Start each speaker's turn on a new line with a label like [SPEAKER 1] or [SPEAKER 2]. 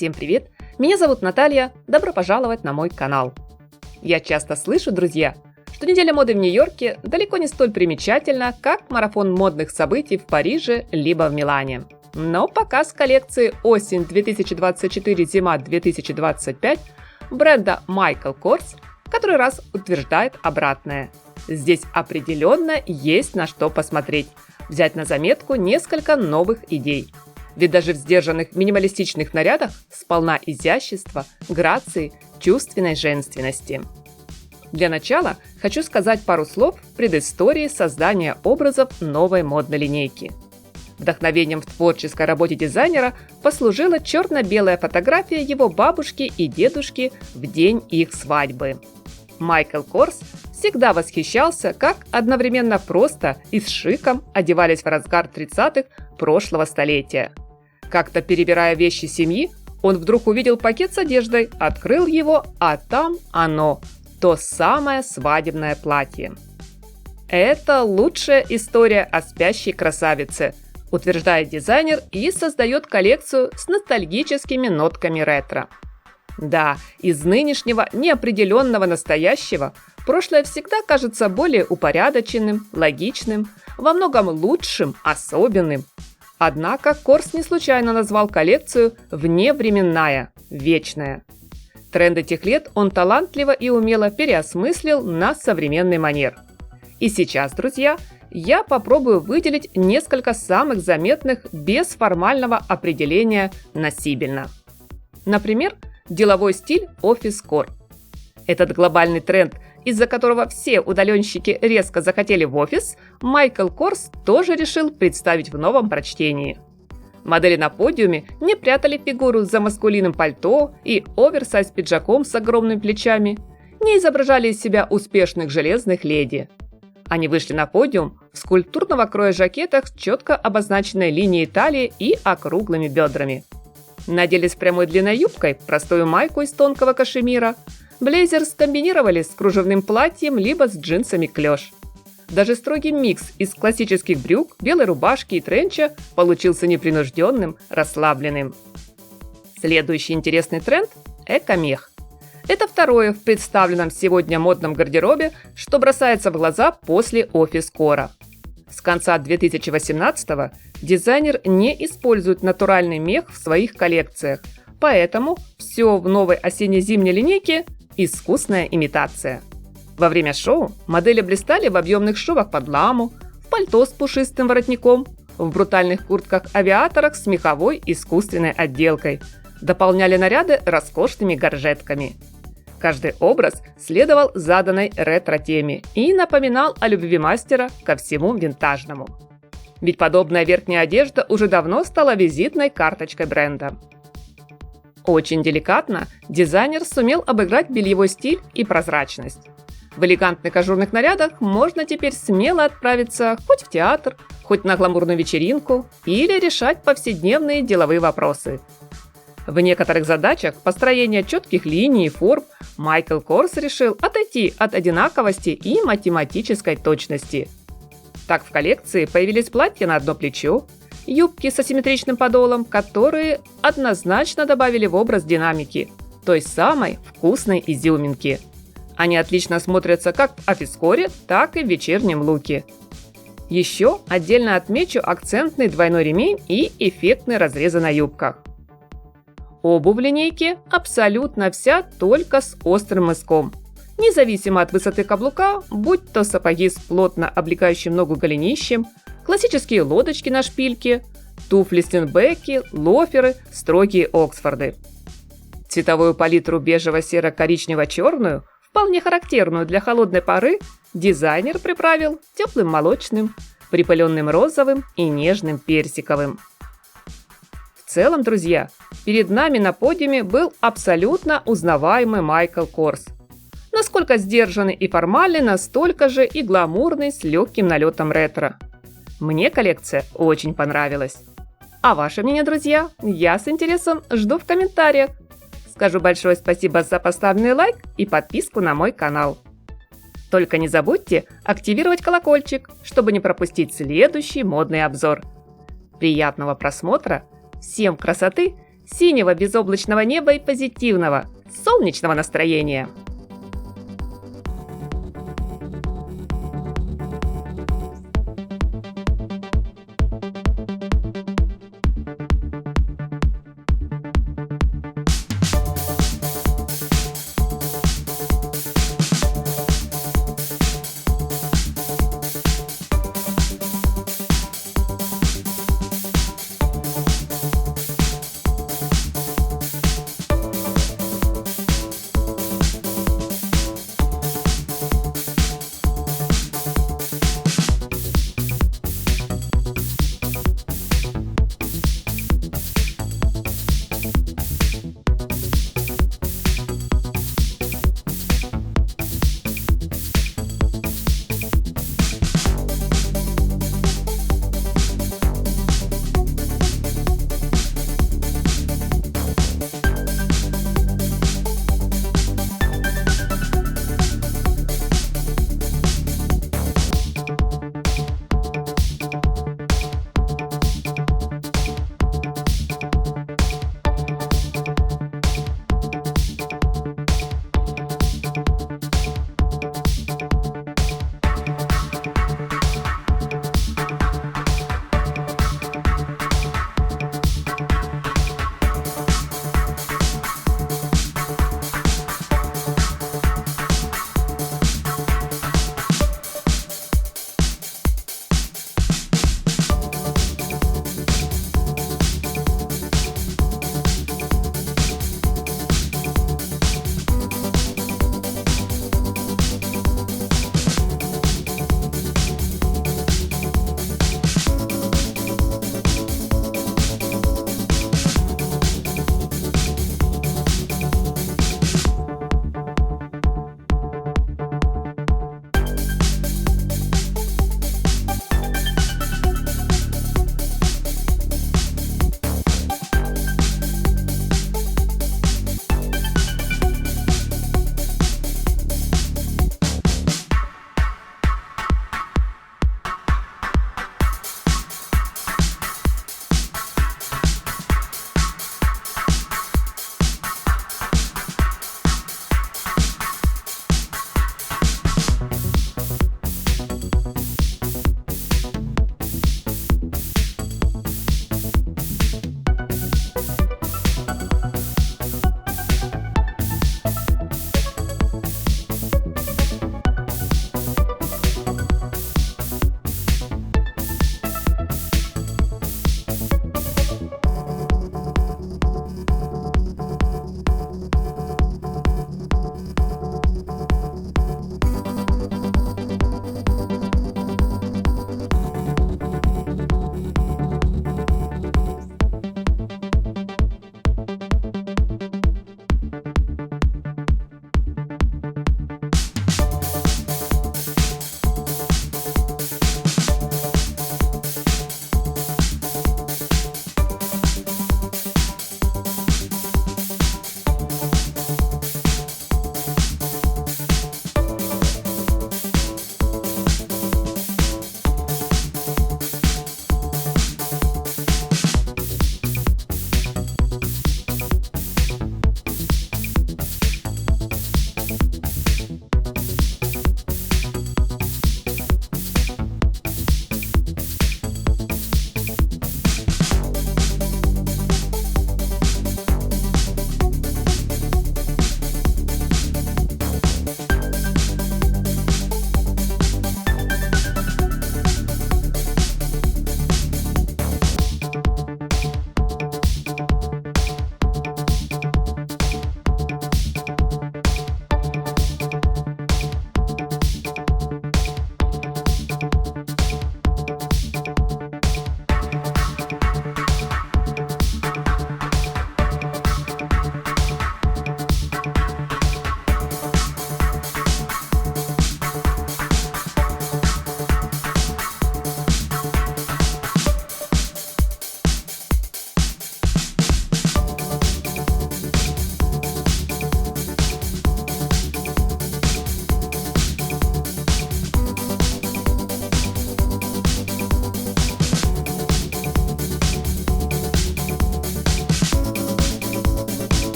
[SPEAKER 1] Всем привет! Меня зовут Наталья, добро пожаловать на мой канал. Я часто слышу, друзья, что неделя моды в Нью-Йорке далеко не столь примечательна, как марафон модных событий в Париже либо в Милане. Но показ коллекции осень 2024-зима 2025 бренда Michael Kors который раз утверждает обратное. Здесь определенно есть на что посмотреть. Взять на заметку несколько новых идей. Ведь даже в сдержанных минималистичных нарядах сполна изящества, грации, чувственной женственности. Для начала хочу сказать пару слов в предыстории создания образов новой модной линейки. Вдохновением в творческой работе дизайнера послужила черно-белая фотография его бабушки и дедушки в день их свадьбы. Майкл Корс всегда восхищался, как одновременно просто и с шиком одевались в разгар 30-х прошлого столетия. Как-то перебирая вещи семьи, он вдруг увидел пакет с одеждой, открыл его, а там оно, то самое свадебное платье. Это лучшая история о спящей красавице, утверждает дизайнер и создает коллекцию с ностальгическими нотками ретро. Да, из нынешнего неопределенного настоящего прошлое всегда кажется более упорядоченным, логичным, во многом лучшим, особенным. Однако Корс не случайно назвал коллекцию «вневременная», «вечная». Тренды тех лет он талантливо и умело переосмыслил на современный манер. И сейчас, друзья, я попробую выделить несколько самых заметных без формального определения носибельно. Например, деловой стиль офис-кор. Этот глобальный тренд, из-за которого все удаленщики резко захотели в офис, Майкл Корс тоже решил представить в новом прочтении. Модели на подиуме не прятали фигуру за маскулинным пальто и оверсайз-пиджаком с огромными плечами, не изображали из себя успешных железных леди. Они вышли на подиум в скульптурного кроя жакетах с четко обозначенной линией талии и округлыми бедрами. Надели с прямой длинной юбкой простую майку из тонкого кашемира, блейзер скомбинировали с кружевным платьем либо с джинсами клеш. Даже строгий микс из классических брюк, белой рубашки и тренча получился непринужденным, расслабленным. Следующий интересный тренд – эко-мех. Это второе в представленном сегодня модном гардеробе, что бросается в глаза после офис-кора. С конца 2018-го дизайнер не использует натуральный мех в своих коллекциях, поэтому все в новой осенне-зимней линейке – искусная имитация. Во время шоу модели блистали в объемных шубах под ламу, в пальто с пушистым воротником, в брутальных куртках-авиаторах с меховой искусственной отделкой, дополняли наряды роскошными горжетками. Каждый образ следовал заданной ретро-теме и напоминал о любви мастера ко всему винтажному. Ведь подобная верхняя одежда уже давно стала визитной карточкой бренда. Очень деликатно дизайнер сумел обыграть бельевой стиль и прозрачность. В элегантных ажурных нарядах можно теперь смело отправиться хоть в театр, хоть на гламурную вечеринку или решать повседневные деловые вопросы. В некоторых задачах построения четких линий и форм Майкл Корс решил отойти от одинаковости и математической точности. Так в коллекции появились платья на одно плечо, юбки с асимметричным подолом, которые однозначно добавили в образ динамики, той самой вкусной изюминки. Они отлично смотрятся как в офис-коре, так и в вечернем луке. Еще отдельно отмечу акцентный двойной ремень и эффектные разрезы на юбках. Обувь в линейке абсолютно вся только с острым мыском. Независимо от высоты каблука, будь то сапоги с плотно облегающим ногу голенищем, классические лодочки на шпильке, туфли стенбеки, лоферы, строгие Оксфорды. Цветовую палитру бежево-серо-коричнево-черную, вполне характерную для холодной поры, дизайнер приправил теплым молочным, припыленным розовым и нежным персиковым. В целом, друзья, перед нами на подиуме был абсолютно узнаваемый Майкл Корс. Насколько сдержанный и формальный, настолько же и гламурный с легким налетом ретро. Мне коллекция очень понравилась. А ваше мнение, друзья, я с интересом жду в комментариях. Скажу большое спасибо за поставленный лайк и подписку на мой канал. Только не забудьте активировать колокольчик, чтобы не пропустить следующий модный обзор. Приятного просмотра! Всем красоты, синего безоблачного неба и позитивного, солнечного настроения.